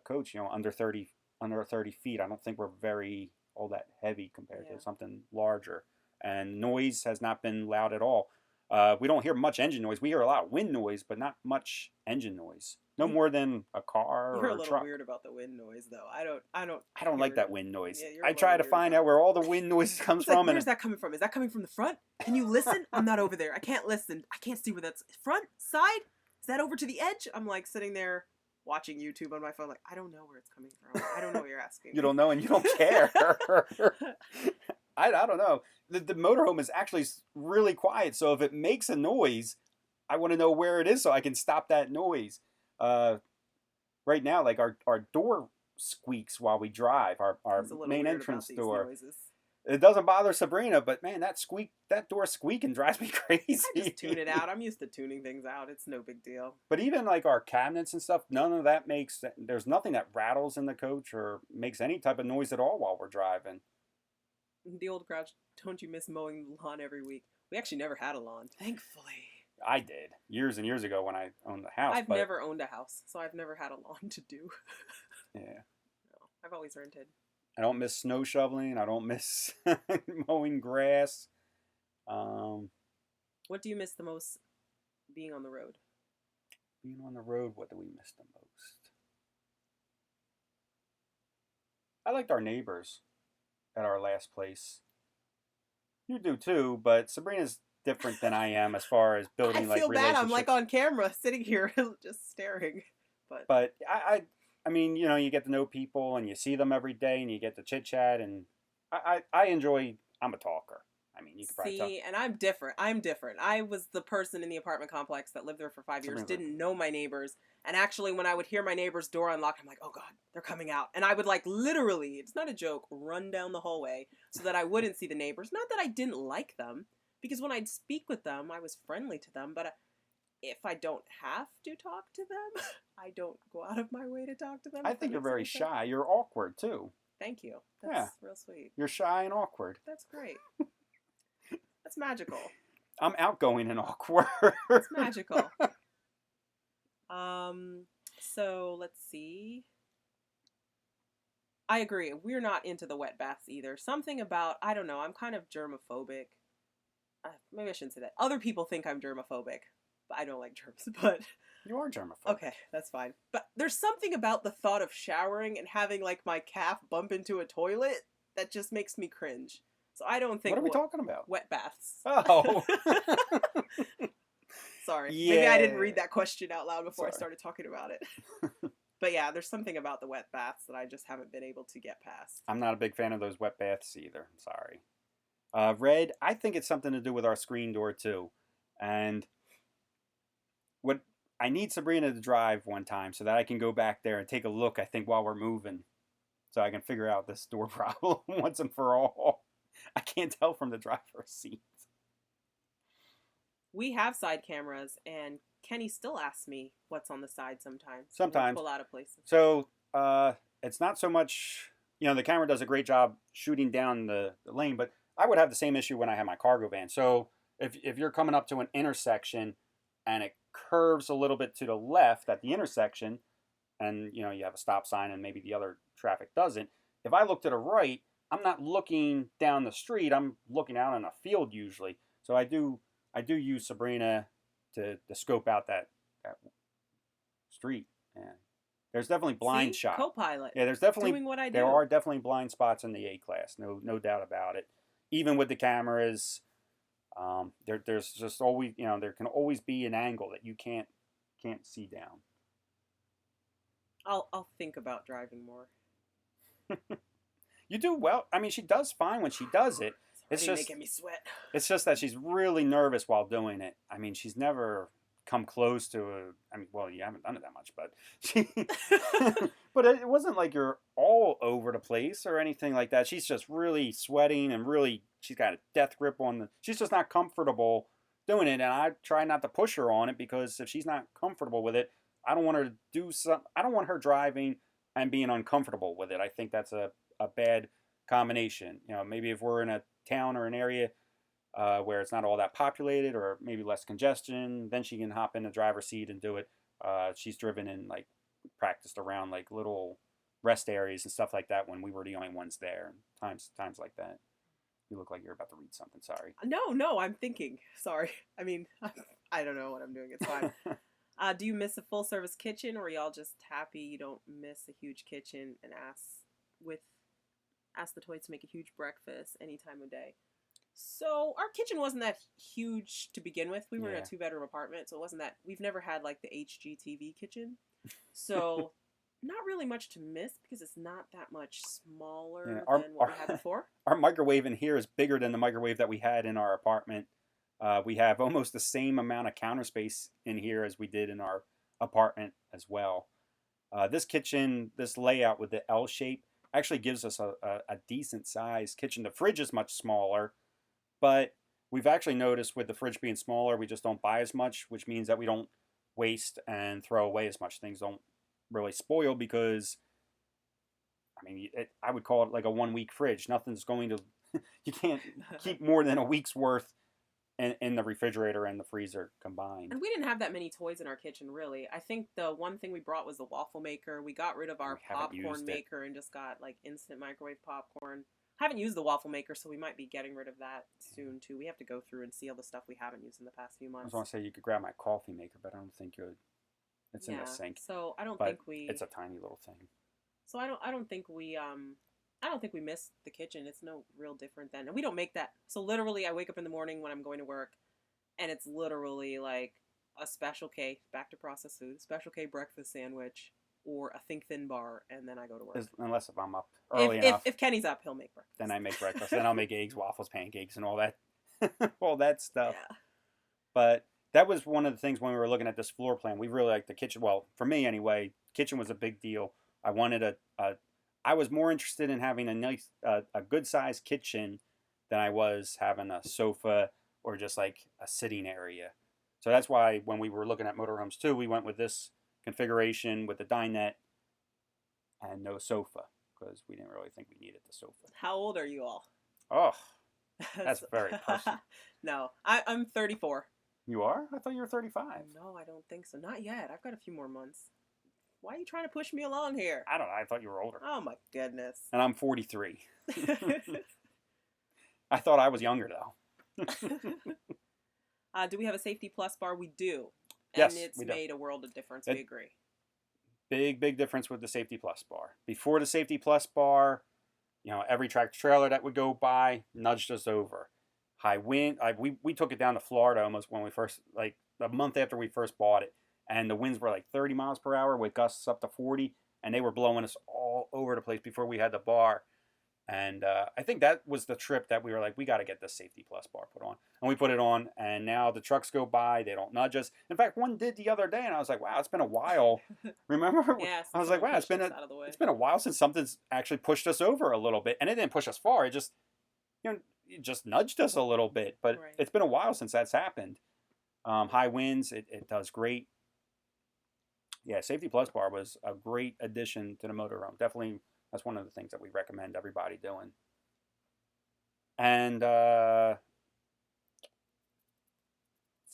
coach. You know, under 30 feet. I don't think we're very all that heavy compared to something larger, and noise has not been loud at all. We don't hear much engine noise. We hear a lot of wind noise, but not much engine noise. No more than a car You're or a a little truck. weird about the wind noise, though. I don't like that wind noise. Yeah, I try to find out where all the wind noise comes from. Where's that coming from? Is that coming from the front? Can you listen? I'm not over there. I can't listen. I can't see where that's front, side. Is that over to the edge? I'm like sitting there watching YouTube on my phone. Like I don't know where it's coming from. I don't know what you're asking. You don't know, and you don't care. I don't know. The motorhome is actually really quiet, so if it makes a noise, I want to know where it is so I can stop that noise. Right now, like our door squeaks while we drive, our main entrance door. Noises. It doesn't bother Sabrina, but man, that door squeaking drives me crazy. I just tune it out. I'm used to tuning things out. It's no big deal. But even like our cabinets and stuff, none of that there's nothing that rattles in the coach or makes any type of noise at all while we're driving. The old grouch, don't you miss mowing the lawn every week? We actually never had a lawn, thankfully. I did years and years ago when I owned the house. I've never owned a house, so I've never had a lawn to do. Yeah. No, I've always rented. I don't miss snow shoveling. I don't miss mowing grass. What do you miss the most Being on the road. Being on the road, what do we miss the most? I liked our neighbors at our last place. You do too, but Sabrina's different than I am as far as I building like feel bad. I'm like relationships. on camera sitting here just staring. But But I mean, you know, you get to know people and you see them every day and you get to chit chat and I enjoy. I'm a talker. I mean, you could probably tell. see, and I'm different. I'm different. I was the person in the apartment complex that lived there for 5 years, Sabrina's like, didn't know my neighbors. And actually, when I would hear my neighbor's door unlocked, I'm like, oh God, they're coming out. And I would, like, literally, it's not a joke, run down the hallway so that I wouldn't see the neighbors. Not that I didn't like them, because when I'd speak with them, I was friendly to them. But if I don't have to talk to them, I don't go out of my way to talk to them. I If that think you're makes very any sense. shy. You're awkward too. Thank you. Yeah, That's real sweet. you're shy and awkward. That's great. That's magical. I'm outgoing and awkward. It's magical. Um, so let's see. I agree. We're not into the wet baths either. Something about, I don't know, I'm kind of germophobic. Maybe I shouldn't say that. Other people think I'm germophobic, but I don't like germs. But You are germaphobic. okay, that's fine. But there's something about the thought of showering and having like my calf bump into a toilet that just makes me cringe. So I don't think What are we talking about? wet baths. Oh. Sorry. Yeah. Maybe I didn't read that question out loud before I Sorry. started talking about it. But yeah, there's something about the wet baths that I just haven't been able to get past. I'm not a big fan of those wet baths either. I'm sorry. Red, I think it's something to do with our screen door too. And what I need Sabrina to drive one time so that I can go back there and take a look, I think, while we're moving. So I can figure out this door problem once and for all. I can't tell from the driver's seat. We have side cameras, and Kenny still asks me what's on the side sometimes. Sometimes. We'll pull out of places. So it's not so much, you know, the camera does a great job shooting down the lane, but I would have the same issue when I have my cargo van. So if you're coming up to an intersection and it curves a little bit to the left at the intersection, and you know you have a stop sign and maybe the other traffic doesn't, if I look to the right, I'm not looking down the street. I'm looking out in a field usually. So I do use Sabrina to scope out that street. And there's definitely blind See? shot. Co-pilot. Yeah, there's definitely Doing what I do. there are definitely blind spots in the A class. No doubt about it. Even with the cameras, there's just always, you know, there can always be an angle that you can't see down. I'll think about driving more. You do well. I mean, she does fine when she does it. It's It's already just making me sweat. it's just that she's really nervous while doing it. I mean, she's never come close to a. I mean, well, you haven't done it that much, but but it wasn't like you're all over the place or anything like that. She's just really sweating and really she's got a death grip on the. She's just not comfortable doing it, and I try not to push her on it because if she's not comfortable with it, I don't want her to do some. I don't want her driving and being uncomfortable with it. I think that's a bad combination. You know, maybe if we're in a town or an area where it's not all that populated or maybe less congestion, then she can hop in the driver's seat and do it. She's driven in like practiced around like little rest areas and stuff like that when we were the only ones there. Times like that. You look like you're about to read something. Sorry. No, I'm thinking. Sorry. I mean, I don't know what I'm doing. It's fine. Do you miss a full service kitchen, or are y'all just happy you don't miss a huge kitchen and ask the toys to make a huge breakfast any time of day? So our kitchen wasn't that huge to begin with. We were in a Yeah. 2-bedroom apartment, so it wasn't that. We've never had like the HGTV kitchen, so not really much to miss because it's not that much smaller Yeah, than what we had before. Our microwave in here is bigger than the microwave that we had in our apartment. We have almost the same amount of counter space in here as we did in our apartment as well. This kitchen, this layout with the L shape, actually gives us a decent sized kitchen. The fridge is much smaller, but we've actually noticed with the fridge being smaller, we just don't buy as much, which means that we don't waste and throw away as much. Things don't really spoil because, I mean, I would call it like a 1 week fridge. Nothing's going to, you can't keep more than a week's worth in the refrigerator and the freezer combined. And we didn't have that many toys in our kitchen, really. I think the one thing we brought was the waffle maker. We got rid of our We haven't used popcorn it. maker and just got like instant microwave popcorn. Haven't used the waffle maker, so we might be getting rid of that soon too. We have to go through and see all the stuff we haven't used in the past few I was months. going to say you could grab my coffee maker, but I don't think you'd. It's in the Yeah. sink, So I don't but think we. it's a tiny little thing. So I don't think we. I don't think we miss the kitchen. It's no real different than, and we don't make that. So literally, I wake up in the morning when I'm going to work, and it's literally like a Special K, back to processed food, Special K breakfast sandwich, or a Think Thin bar, and then I go to work. Unless if I'm up early enough, if Kenny's up, he'll make breakfast. then I make breakfast. Then I'll make eggs, waffles, pancakes, and all that, all that stuff. Yeah. But that was one of the things when we were looking at this floor plan. We really liked the kitchen. Well, for me anyway, kitchen was a big deal. I wanted I was more interested in having a nice, a good sized kitchen than I was having a sofa or just like a sitting area. So that's why when we were looking at motorhomes too, we went with this configuration with the dinette and no sofa because we didn't really think we needed the sofa. How old are you all? Oh, that's very personal. No, I'm 34. You are? I thought you were 35. No, I don't think so. Not yet. I've got a few more months. Why are you trying to push me along here? I don't know. I thought you were older. Oh my goodness. And I'm 43. I thought I was younger though. Do we have a Safety Plus bar? We do. Yes, and it's we do. made a world of difference. We agree. Big difference with the Safety Plus bar. Before the Safety Plus bar, every tractor trailer that would go by nudged us over. High wind. We took it down to Florida almost when we first, like a month after we first bought it. And the winds were like 30 miles per hour with gusts up to 40. And they were blowing us all over the place before we had the bar. And I think that was the trip that we were like, we got to get this Safety Plus bar put on. And we put it on. And now the trucks go by. They don't nudge us. In fact, one did the other day. And I was like, wow, it's been a while. Remember? Yeah, I was like, wow, it's been a while since something's actually pushed us over a little bit. And it didn't push us far. It just, it just nudged us a little bit. But Right. It's been a while since that's happened. High winds, it does great. Yeah, Safety Plus bar was a great addition to the motorhome. Definitely, that's one of the things that we recommend everybody doing. And what's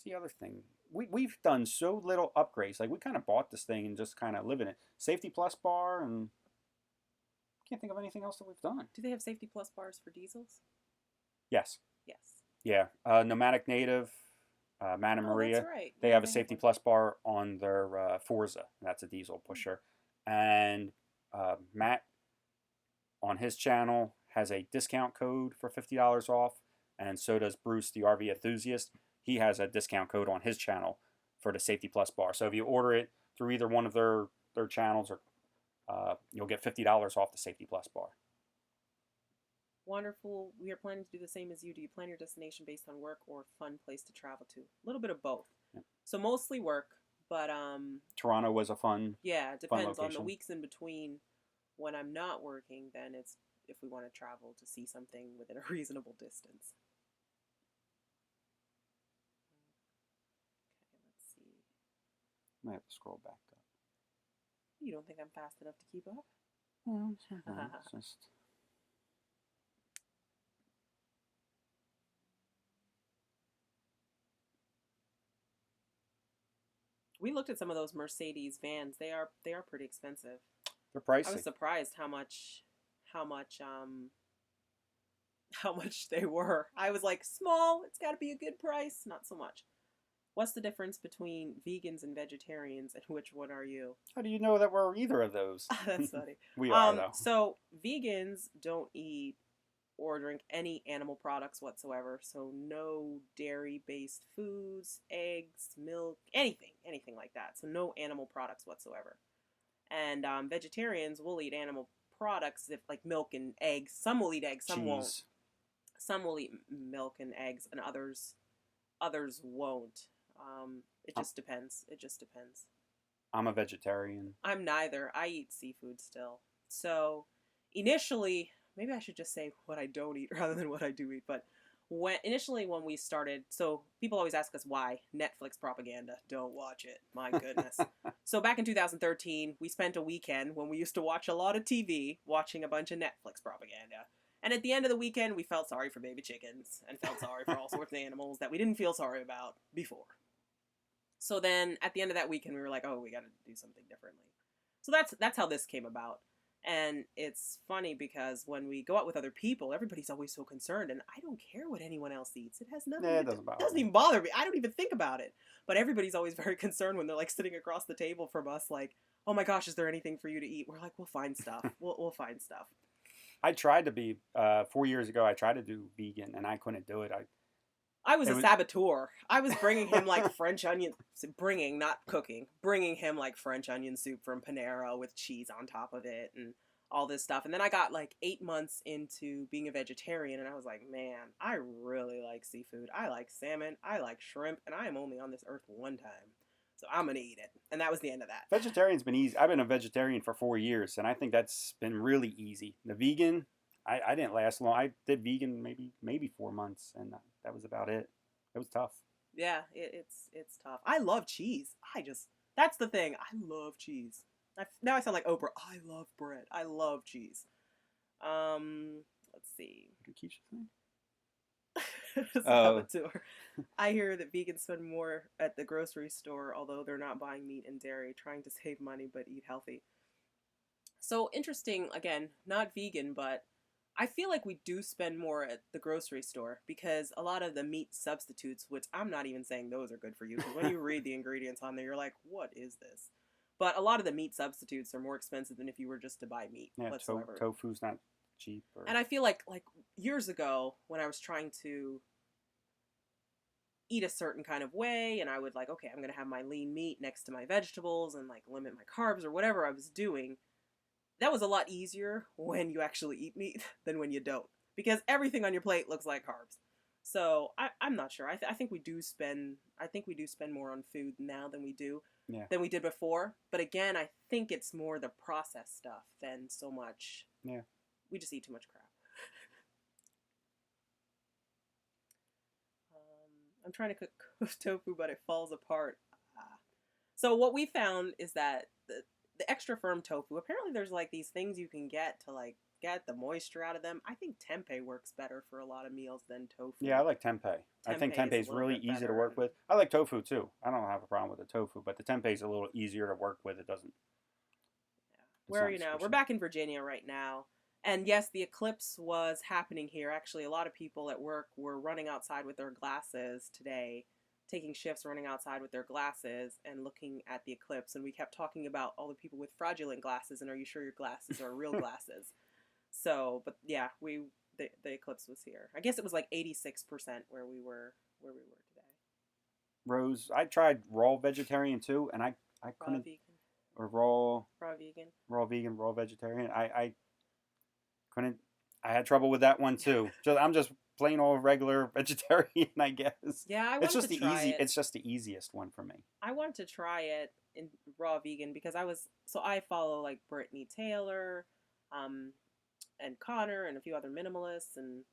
the other thing? We've done so little upgrades. Like we kind of bought this thing and just kind of live in it. Safety Plus bar, and can't think of anything else that we've done. Do they have Safety Plus bars for diesels? Yes. Yes. Yeah. Nomadic Native. Manta Maria, that's right. they have a Safety Plus bar on their Forza. That's a diesel pusher. And Matt, on his channel, has a discount code for $50 off. And so does Bruce, the RV enthusiast. He has a discount code on his channel for the Safety Plus bar. So if you order it through either one of their channels, or you'll get $50 off the Safety Plus bar. Wonderful. We are planning to do the same as you. Do you plan your destination based on work or fun place to travel to? A little bit of both. Yeah. So mostly work, but Toronto was a fun. Yeah, it depends on the location. weeks in between. When I'm not working, then it's if we want to travel to see something within a reasonable distance. Okay, let's see. I have to scroll back up. You don't think I'm fast enough to keep up? It's just. We looked at some of those Mercedes vans. They are pretty expensive. They're pricey. I was surprised how much they were. I was like, small, it's got to be a good price. Not so much. What's the difference between vegans and vegetarians, and which one are you? How do you know that we're either of those? That's funny. We are, though. So vegans don't eat or drink any animal products whatsoever. So no dairy-based foods, eggs, milk, anything like that. So no animal products whatsoever. And vegetarians will eat animal products, like milk and eggs. Some will eat eggs, some won't. Some will eat milk and eggs, and others won't. It just depends. It just depends. I'm a vegetarian. I'm neither. I eat seafood still. So initially, maybe I should just say what I don't eat rather than what I do eat. But when we started, so people always ask us why. Netflix propaganda. Don't watch it. My goodness. So back in 2013, we spent a weekend when we used to watch a lot of TV watching a bunch of Netflix propaganda. And at the end of the weekend, we felt sorry for baby chickens and felt sorry for all sorts of animals that we didn't feel sorry about before. So then at the end of that weekend, we were like, oh, we got to do something differently. So that's how this came about. And it's funny because when we go out with other people, everybody's always so concerned, and I don't care what anyone else eats. It has nothing Yeah, to it do. doesn't It bother doesn't me. even bother me. I don't even think about it. But everybody's always very concerned when they're like sitting across the table from us, like, "Oh my gosh, is there anything for you to eat?" We're like, "We'll find stuff. We'll find stuff." I tried to be 4 years ago. I tried to do vegan, and I couldn't do it. I was It a was. saboteur. I was bringing him like French onion, bringing, not cooking, bringing him like French onion soup from Panera with cheese on top of it and all this stuff. And then I got like 8 months into being a vegetarian and I was like, man, I really like seafood. I like salmon. I like shrimp. And I am only on this earth one time. So I'm going to eat it. And that was the end of that. Vegetarian's been easy. I've been a vegetarian for 4 years, and I think that's been really easy. The vegan, I didn't last long. I did vegan maybe 4 months, and that was about it. It was tough. Yeah, it's tough. I love cheese. That's the thing. I love cheese. Now I sound like Oprah. I love bread. I love cheese. Let's see. What did Keisha say? Oh, Saboteur. I hear that vegans spend more at the grocery store, although they're not buying meat and dairy, trying to save money but eat healthy. So interesting, again, not vegan, but I feel like we do spend more at the grocery store because a lot of the meat substitutes, which I'm not even saying those are good for you, because when you read the ingredients on there, you're like, what is this? But a lot of the meat substitutes are more expensive than if you were just to buy meat yeah. whatsoever. Tofu's not cheap. And I feel like years ago when I was trying to eat a certain kind of way and I would like, okay, I'm going to have my lean meat next to my vegetables and like limit my carbs or whatever I was doing, that was a lot easier when you actually eat meat than when you don't, because everything on your plate looks like carbs. So I'm not sure. I think we do spend. I think we do spend more on food now Yeah. than we did before. But again, I think it's more the processed stuff than so much. Yeah. We just eat too much crap. I'm trying to cook tofu, but it falls apart. So what we found is that the extra firm tofu, apparently there's like these things you can get to like get the moisture out of them. I think tempeh works better for a lot of meals than tofu. Yeah, I like tempeh. I think tempeh is really easy to work with. I like tofu too. I don't have a problem with the tofu, but the tempeh is a little easier to work with. It doesn't. Yeah. Where are you now? We're back in Virginia right now. And yes, the eclipse was happening here. Actually, a lot of people at work were running outside with their glasses today, taking shifts running outside with their glasses and looking at the eclipse. And we kept talking about all the people with fraudulent glasses and are you sure your glasses are real glasses? So, but yeah, the eclipse was here. I guess it was like 86% where we were today. Rose, I tried raw vegetarian too, and I couldn't. Vegan. Or raw vegan, raw vegetarian. I couldn't. I had trouble with that one too. I'm just plain old regular vegetarian, I guess. Yeah, I it's wanted just to the try easy. it. It's just the easiest one for me. I wanted to try it in raw vegan because I follow like Brittany Taylor, and Connor and a few other minimalists, and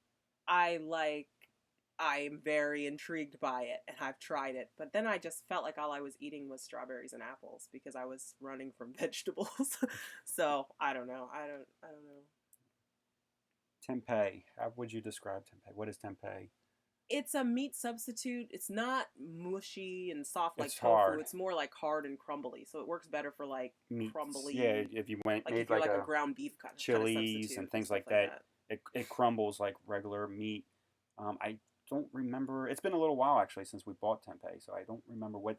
I'm very intrigued by it, and I've tried it. But then I just felt like all I was eating was strawberries and apples because I was running from vegetables. So I don't know. I don't know. Tempeh. How would you describe tempeh? What is tempeh? It's a meat substitute. It's not mushy and soft like It's tofu. hard. It's more like hard and crumbly. So it works better for like Meats. crumbly. Yeah, if you made if you're like a ground beef kind of chilies and things like that, it crumbles like regular meat. I don't remember. It's been a little while actually since we bought tempeh, so I don't remember what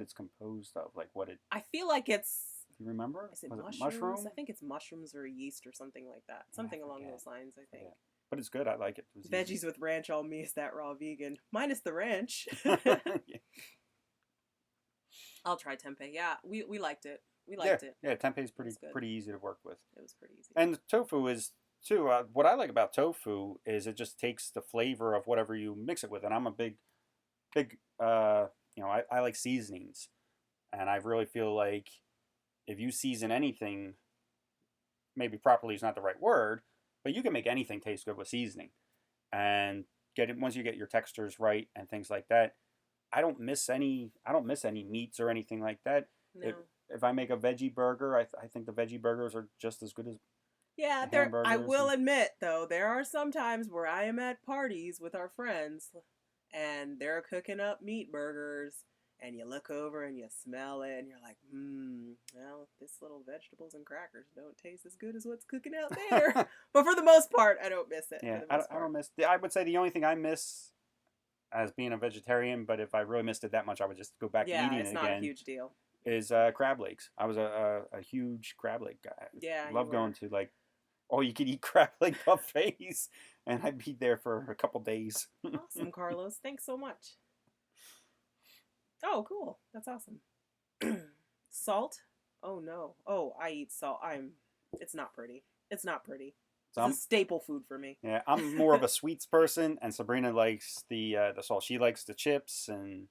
it's composed of. Like what it. I feel like it's. Do you remember? Is it mushrooms? mushroom? I think it's mushrooms or yeast or something like that. Something along those lines, I think. Yeah. But it's good. I like it. Veggies easy. With ranch all me is that raw vegan. Minus the ranch. Yeah. I'll try tempeh. Yeah, we liked it. We liked it. Yeah, tempeh is pretty easy to work with. It was pretty easy. And tofu is too. What I like about tofu is it just takes the flavor of whatever you mix it with. And I'm a big. I like seasonings, and I really feel like if you season anything, maybe properly is not the right word, but you can make anything taste good with seasoning, and get it once you get your textures right and things like that. I don't miss any meats or anything like that. No. If I make a veggie burger, I think the veggie burgers are just as good as I will admit though, there are some times where I am at parties with our friends and they're cooking up meat burgers and you look over and you smell it, and you're like, well, this little vegetables and crackers don't taste as good as what's cooking out there. But for the most part, I don't miss it. Yeah, For the most I part. don't miss. I would say the only thing I miss as being a vegetarian, but if I really missed it that much, I would just go back to Yeah, eating it's it not a again. huge deal. Is crab legs. I was a huge crab leg guy. Yeah, you Love going were. to like all you could eat crab leg buffets, and I'd be there for a couple days. Awesome, Carlos. Thanks so much. Oh, cool. That's awesome. Salt? Oh no. Oh, I eat salt. It's not pretty. It's not pretty. So It's a staple food for me. yeah, I'm more of a sweets person, and Sabrina likes the salt. She likes the chips, and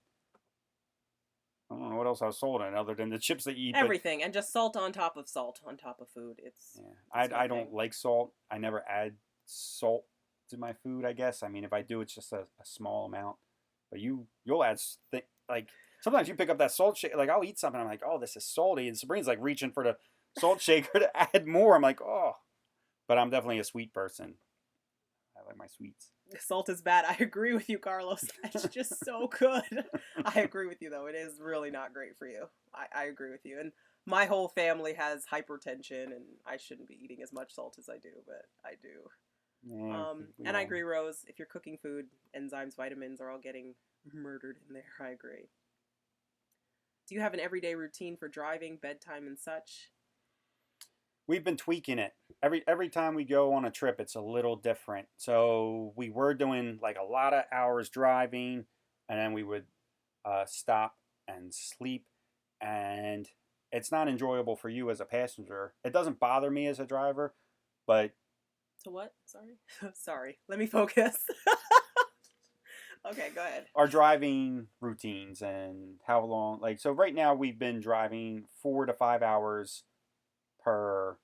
I don't know what else I was sold on other than the chips that you eat. But Everything, and just salt on top of salt on top of food. yeah, It's my I don't thing. like salt. I never add salt to my food. I guess. I mean, if I do, it's just a small amount. But you'll add like sometimes you pick up that salt shake. Like I'll eat something, I'm like, oh, this is salty, and Sabrina's like reaching for the salt shaker to add more. I'm like, oh, but I'm definitely a sweet person. I like my sweets. Salt is bad. I agree with you, Carlos. It's just so good. I agree with you, though. It is really not great for you. I agree with you. And my whole family has hypertension, and I shouldn't be eating as much salt as I do, but I do. Yeah, we And I all. agree, Rose. If you're cooking food, enzymes, vitamins are all getting murdered in there. I agree. Do you have an everyday routine for driving, bedtime, and such? We've been tweaking it. Every time we go on a trip, it's a little different. So we were doing like a lot of hours driving, and then we would stop and sleep. And it's not enjoyable for you as a passenger. It doesn't bother me as a driver, but To what? Sorry? Sorry. Let me focus. Okay, go ahead. our driving routines and how long, like, so right now we've been driving 4 to 5 hours per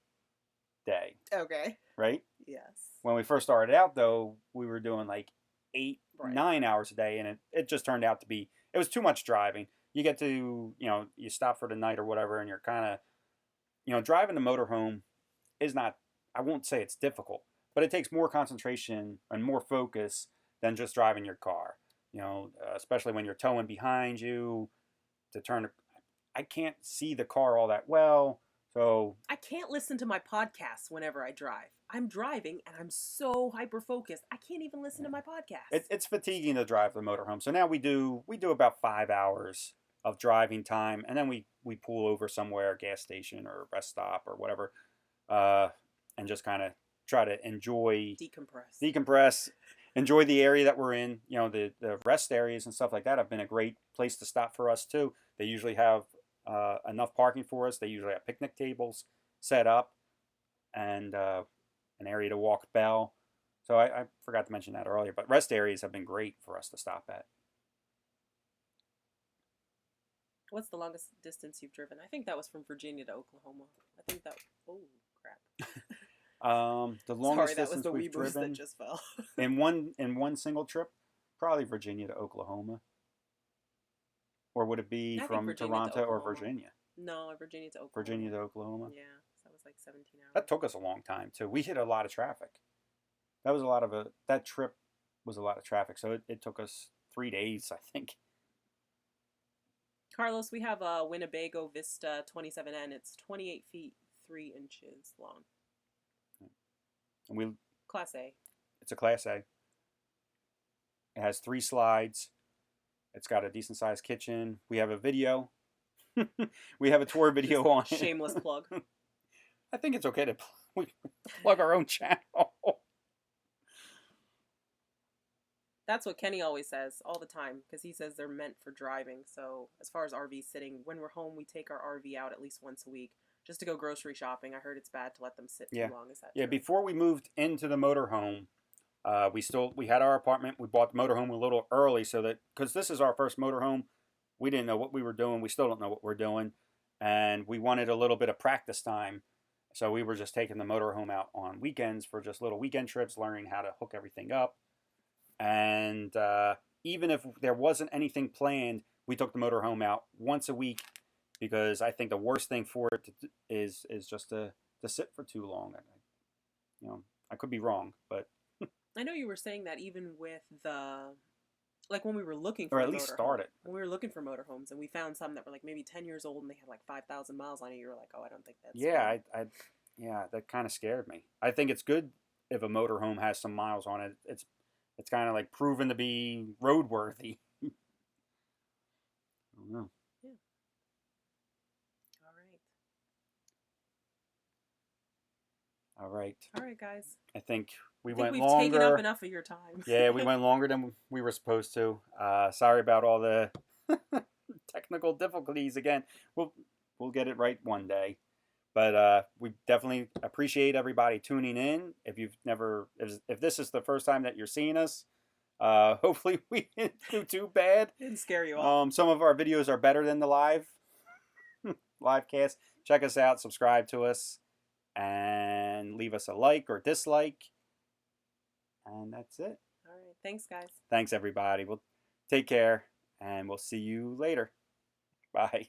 day, Okay. right? Yes. When we first started out, though, we were doing like eight, Right. 9 hours a day, and it just turned out to be it was too much driving. You get to you stop for the night or whatever, and you're kind of driving the motorhome is not. I won't say it's difficult, but it takes more concentration and more focus than just driving your car. Especially when you're towing behind you to turn. I can't see the car all that well, so I can't listen to my podcasts whenever I drive. I'm driving and I'm so hyper focused. I can't even listen to my podcast. it's fatiguing to drive the motorhome. So now we do about 5 hours of driving time, and then we pull over somewhere, gas station or rest stop or whatever, uh, and just kind of try to decompress, enjoy the area that we're in. The rest areas and stuff like that have been a great place to stop for us too. They usually have enough parking for us. They usually have picnic tables set up and an area to walk bell. So I forgot to mention that earlier, but rest areas have been great for us to stop at. What's the longest distance you've driven? I think that was from Virginia to Oklahoma. I think that. Oh crap! The Sorry, longest that was distance the we've wee boost that driven just fell. in one single trip, probably Virginia to Oklahoma, or would it be I think from Virginia to Toronto or Oklahoma. Virginia? No, Virginia to Oklahoma. Virginia to Oklahoma. Yeah, so that was like 17 That hours. took us a long time too. We hit a lot of traffic. That trip was a lot of traffic, so it took us 3 days, I think. Carlos, we have a Winnebago Vista 27N. It's 28 feet 3 inches long. And Class A. it's a Class A. It has 3 slides. It's got a decent sized kitchen. We have a video. We have a tour video on it. Shameless plug. I think it's okay to plug our own channel. That's what Kenny always says all the time because he says they're meant for driving. So as far as RV sitting, when we're home, we take our RV out at least once a week just to go grocery shopping. I heard it's bad to let them sit Yeah. too long. Is that Yeah, true? before we moved into the motorhome, we had our apartment. We bought the motorhome a little early so that because this is our first motorhome, we didn't know what we were doing. We still don't know what we're doing, and we wanted a little bit of practice time. So we were just taking the motorhome out on weekends for just little weekend trips, learning how to hook everything up. And even if there wasn't anything planned, we took the motorhome out once a week because I think the worst thing for it is just to sit for too long. I could be wrong, but I know you were saying that even with the like when we were looking or for at a least motorhome, start it. when we were looking for motorhomes, and we found some that were like maybe 10 years old and they had like 5,000 miles on it. You were like, oh, I don't think that's Yeah, good. yeah, that kind of scared me. I think it's good if a motorhome has some miles on it. It's kind of like proven to be roadworthy. I don't know. Yeah. All right. All right. All right, guys. I think I we think went we've taken up longer. enough of your time. Yeah, we went longer than we were supposed to. Sorry about all the technical difficulties again. We'll we'll get it right one day. But we definitely appreciate everybody tuning in. If you've never, if this is the first time that you're seeing us, hopefully we didn't do too bad. Didn't scare you off. Some of our videos are better than the live cast. Check us out, subscribe to us, and leave us a like or dislike. And that's it. All right. Thanks, guys. Thanks, everybody. We'll take care, and we'll see you later. Bye.